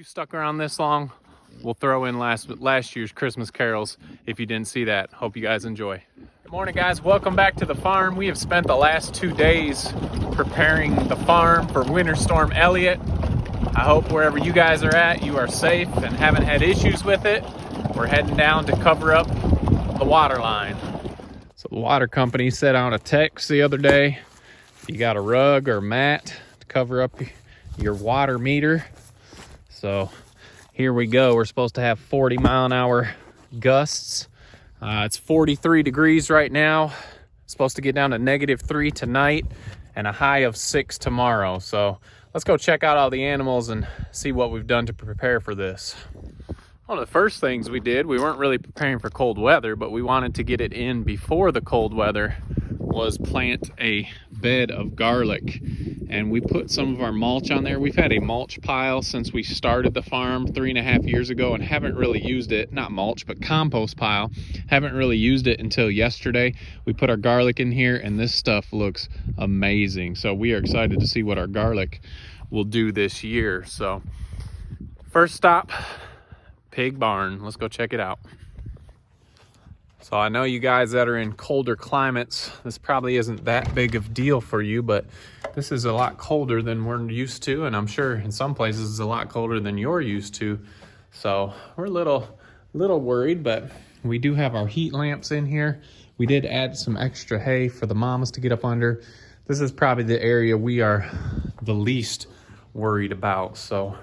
you stuck around this long, we'll throw in last year's Christmas carols if you didn't see that. Hope you guys enjoy. Good morning, guys. Welcome back to the farm. We have spent the last 2 days preparing the farm for Winter Storm Elliott. I hope wherever you guys are at, you are safe and haven't had issues with it. We're heading down to cover up the water line. So the water company sent out a text the other day. If you got a rug or mat to cover up your water meter. So here we go. We're supposed to have 40-mile-an-hour gusts. It's 43 degrees right now. It's supposed to get down to -3 tonight and a high of 6 tomorrow. So let's go check out all the animals and see what we've done to prepare for this. One of the first things we did, we weren't really preparing for cold weather, but we wanted to get it in before the cold weather, was plant a bed of garlic. And we put some of our mulch on there. We've had a mulch pile since we started the farm 3.5 years ago and haven't really used it. Not mulch, but compost pile. Haven't really used it until yesterday. We put our garlic in here and this stuff looks amazing. So we are excited to see what our garlic will do this year. So first stop, pig barn. Let's go check it out. So I know you guys that are in colder climates, this probably isn't that big of a deal for you, but this is a lot colder than we're used to, and I'm sure in some places it's a lot colder than you're used to. So we're a little worried, but we do have our heat lamps in here. We did add some extra hay for the mamas to get up under. This is probably the area we are the least worried about. So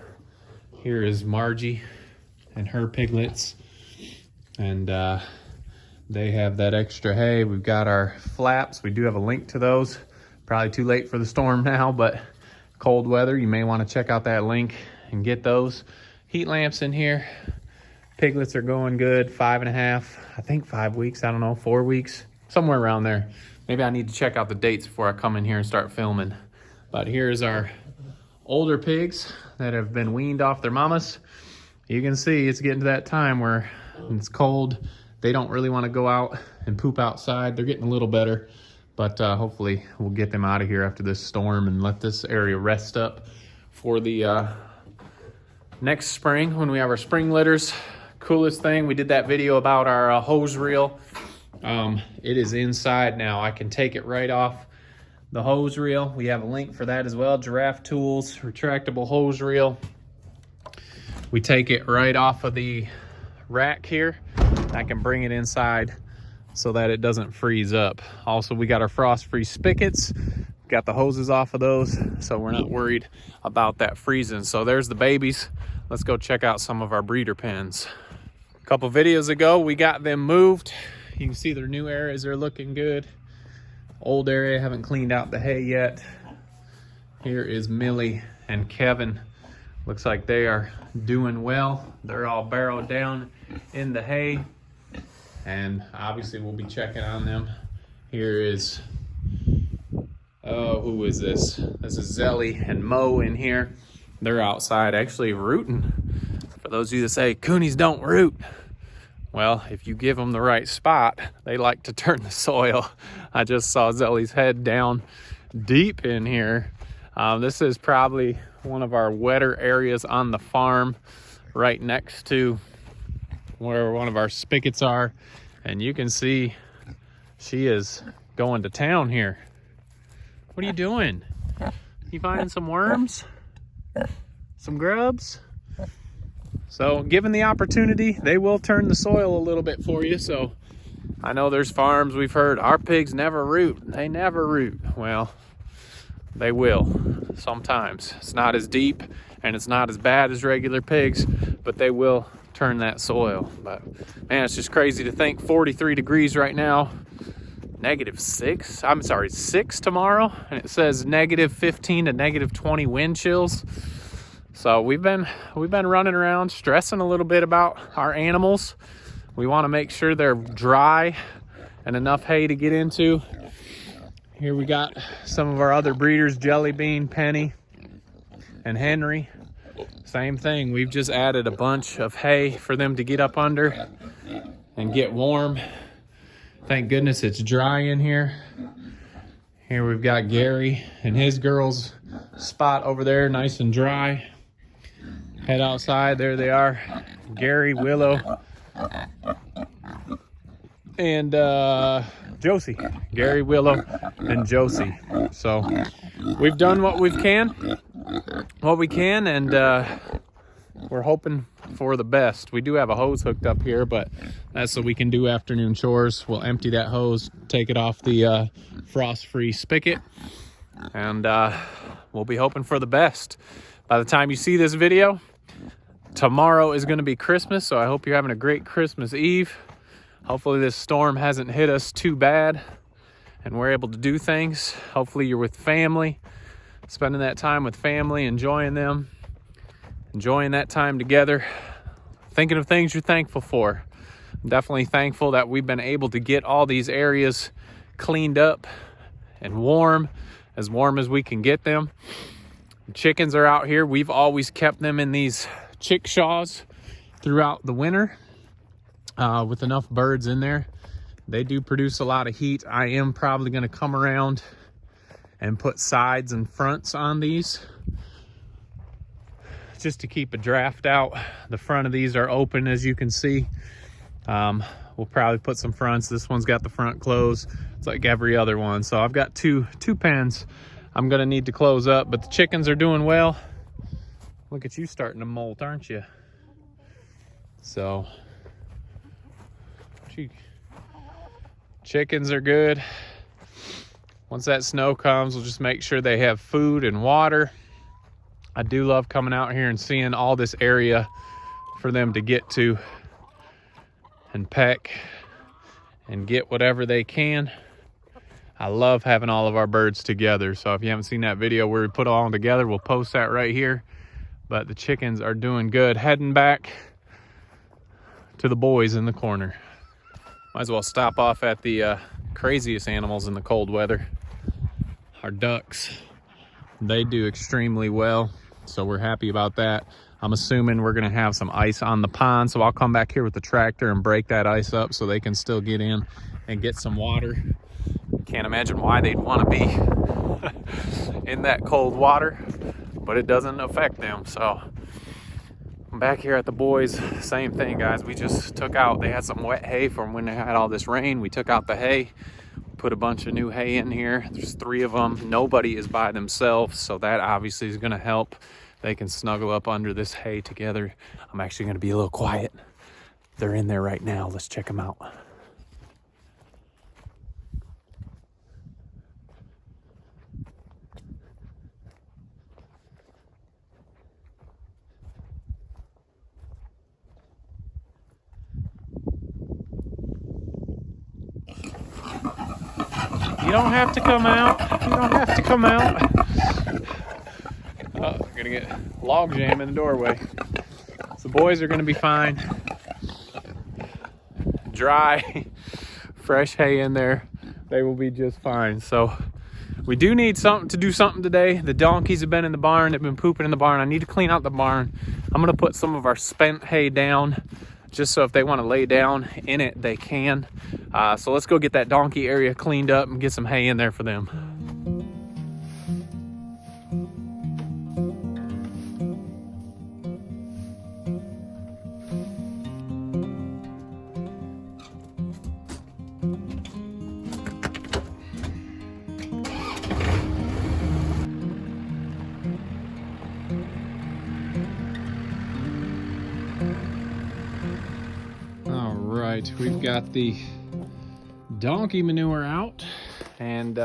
here is Margie and her piglets, and they have that extra hay. We've got our flaps. We do have a link to those. Probably too late for the storm now, but cold weather, you may want to check out that link and get those. Heat lamps in here. Piglets are going good, 5.5, I think 5 weeks, I don't know, 4 weeks, somewhere around there. Maybe I need to check out the dates before I come in here and start filming. But here's our older pigs that have been weaned off their mamas. You can see it's getting to that time where it's cold. They don't really want to go out and poop outside. They're getting a little better, but hopefully we'll get them out of here after this storm and let this area rest up for the next spring when we have our spring litters. Coolest thing, we did that video about our hose reel. It is inside now. I can take it right off the hose reel. We have a link for that as well. Giraffe Tools, retractable hose reel. We take it right off of the rack here. I can bring it inside so that it doesn't freeze up. Also, we got our frost-free spigots. Got the hoses off of those, so we're not worried about that freezing. So there's the babies. Let's go check out some of our breeder pens. A couple videos ago, we got them moved. You can see their new areas are looking good. Old area, haven't cleaned out the hay yet. Here is Millie and Kevin. Looks like they are doing well. They're all barreled down in the hay. And obviously we'll be checking on them. Here is, oh, who is this? This is Zelly and Mo in here. They're outside actually rooting. For those of you that say, coonies don't root. Well, if you give them the right spot, they like to turn the soil. I just saw Zelly's head down deep in here. This is probably one of our wetter areas on the farm, right next to where one of our spigots are. And you can see she is going to town here. What are you doing? You finding some worms? Some grubs? So given the opportunity, they will turn the soil a little bit for you. So I know there's farms we've heard, our pigs never root. They never root. Well, they will sometimes. It's not as deep and it's not as bad as regular pigs, but they will turn that soil. But man, it's just crazy to think 43 degrees right now, -6 tomorrow, and it says -15 to -20 wind chills. So we've been running around stressing a little bit about our animals. We want to make sure they're dry and enough hay to get into. Here we got some of our other breeders, Jelly Bean, Penny, and Henry. Same thing, we've just added a bunch of hay for them to get up under and get warm. Thank goodness it's dry in here. Here we've got Gary and his girls' spot over there, nice and dry. Head outside. There they are. Gary, Willow, and Josie. Gary, Willow, and Josie. So we've done what we can, and we're hoping for the best. We do have a hose hooked up here, but that's so we can do afternoon chores. We'll empty that hose, take it off the frost-free spigot, and we'll be hoping for the best. By the time you see this video, tomorrow is going to be Christmas, so I hope you're having a great Christmas Eve. Hopefully this storm hasn't hit us too bad and we're able to do things. Hopefully you're with family, spending that time with family, enjoying them, enjoying that time together, thinking of things you're thankful for. I'm definitely thankful that we've been able to get all these areas cleaned up and warm as we can get them. The chickens are out here. We've always kept them in these chickshaws throughout the winter with enough birds in there. They do produce a lot of heat. I am probably going to come around and put sides and fronts on these just to keep a draft out. The front of these are open, as you can see. We'll probably put some fronts. This one's got the front closed. It's like every other one. So I've got two pens I'm going to need to close up, but the chickens are doing well. Look at you starting to molt, aren't you? So chickens are good. Once that snow comes, we'll just make sure they have food and water. I do love coming out here and seeing all this area for them to get to and peck and get whatever they can. I love having all of our birds together. So if you haven't seen that video where we put all of them together, we'll post that right here. But the chickens are doing good. Heading back to the boys in the corner. Might as well stop off at the craziest animals in the cold weather. Our ducks. They do extremely well, so we're happy about that. I'm assuming we're gonna have some ice on the pond, so I'll come back here with the tractor and break that ice up so they can still get in and get some water. Can't imagine why they'd want to be in that cold water, but it doesn't affect them. So I'm back here at the boys, same thing, guys. We just took out, they had some wet hay from when they had all this rain. We took out the hay, put a bunch of new hay in here. There's 3 of them. Nobody is by themselves, so that obviously is going to help. They can snuggle up under this hay together. I'm actually going to be a little quiet. They're in there right now. Let's check them out. You don't have to come out. You don't have to come out. Oh, we're gonna get log jam in the doorway. So the boys are gonna be fine. Dry, fresh hay in there. They will be just fine. So we do need to do something today. The donkeys have been in the barn. They've been pooping in the barn. I need to clean out the barn. I'm gonna put some of our spent hay down, just so if they want to lay down in it, they can. So let's go get that donkey area cleaned up and get some hay in there for them. All right, we've got the donkey manure out and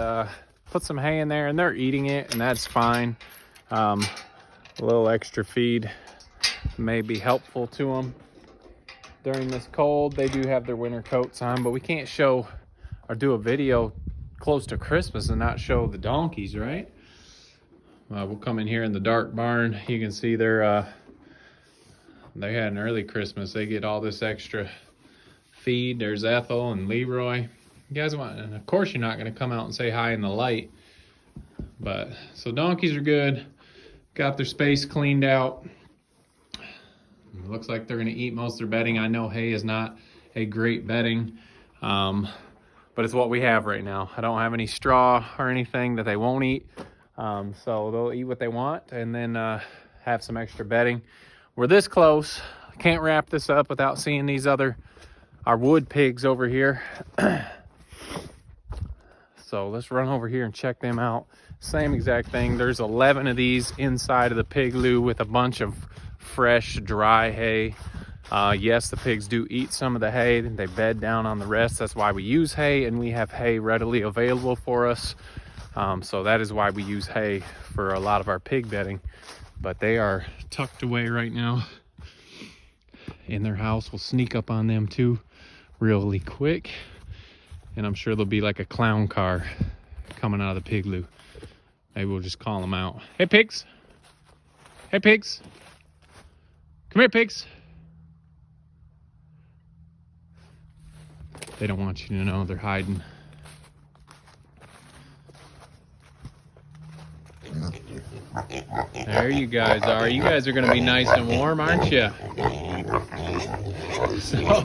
put some hay in there, and they're eating it, and that's fine. A little extra feed may be helpful to them during this cold. They do have their winter coats on, but we can't show or do a video close to Christmas and not show the donkeys, right? We'll come in here in the dark barn. You can see they had an early Christmas. They get all this extra feed. There's Ethel and Leroy. You guys want, and of course you're not going to come out and say hi in the light, but so donkeys are good. Got their space cleaned out. It looks like they're going to eat most of their bedding. I know hay is not a great bedding, but it's what we have right now. I don't have any straw or anything that they won't eat, so they'll eat what they want and then have some extra bedding. we're this close. Can't wrap this up without seeing our wood pigs over here. So let's run over here and check them out. Same exact thing. There's 11 of these inside of the pig loo with a bunch of fresh, dry hay. Yes, the pigs do eat some of the hay, and they bed down on the rest. That's why we use hay, and we have hay readily available for us. So that is why we use hay for a lot of our pig bedding. But they are tucked away right now in their house. We'll sneak up on them too really quick. And I'm sure there'll be like a clown car coming out of the pig loo. Maybe we'll just call them out. Hey, pigs. Hey, pigs. Come here, pigs. They don't want you to know they're hiding. There you guys are. You guys are going to be nice and warm, aren't you? So,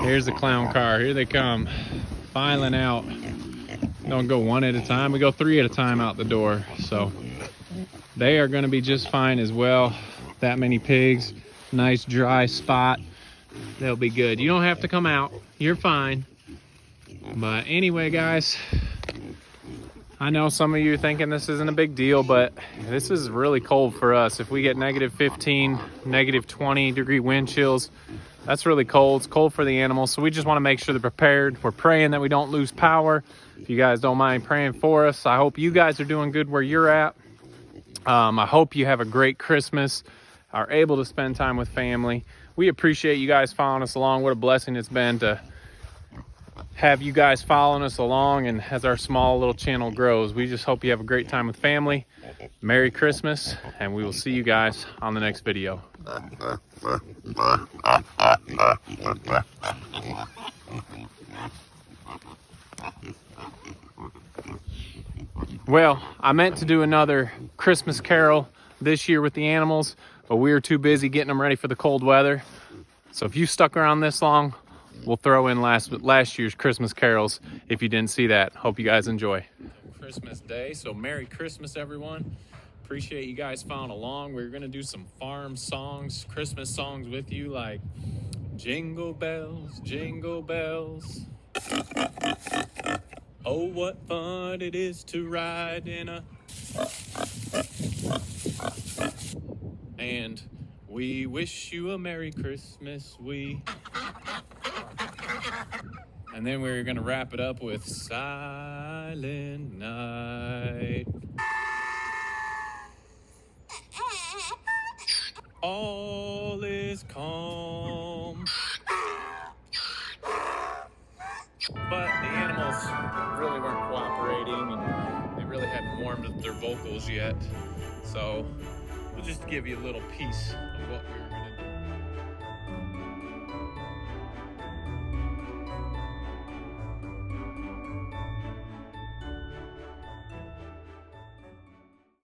here's the clown car. Here they come, filing out. Don't go one at a time. We go 3 at a time out the door. So they are going to be just fine as well. That many pigs, nice dry spot. They'll be good. You don't have to come out. You're fine. But anyway, guys, I know some of you are thinking this isn't a big deal, but this is really cold for us. If we get negative 15, negative 20 degree wind chills, that's really cold. It's cold for the animals, so we just want to make sure they're prepared. We're praying that we don't lose power. If you guys don't mind praying for us, I hope you guys are doing good where you're at. I hope you have a great Christmas, are able to spend time with family. We appreciate you guys following us along. What a blessing it's been to have you guys following us along, and as our small little channel grows, we just hope you have a great time with family. Merry Christmas, and we will see you guys on the next video. Well, I meant to do another Christmas carol this year with the animals, but we were too busy getting them ready for the cold weather. So if you stuck around this long, we'll throw in last year's Christmas carols if you didn't see that. Hope you guys enjoy. Christmas Day, so Merry Christmas, everyone. Appreciate you guys following along. We're gonna do some farm songs, Christmas songs with you, like Jingle Bells, Jingle Bells. Oh, what fun it is to ride in a... And we wish you a Merry Christmas, And then we're gonna wrap it up with Silent Night. All is calm. But the animals really weren't cooperating, and they really hadn't warmed up their vocals yet. So we'll just give you a little piece of what we were gonna do.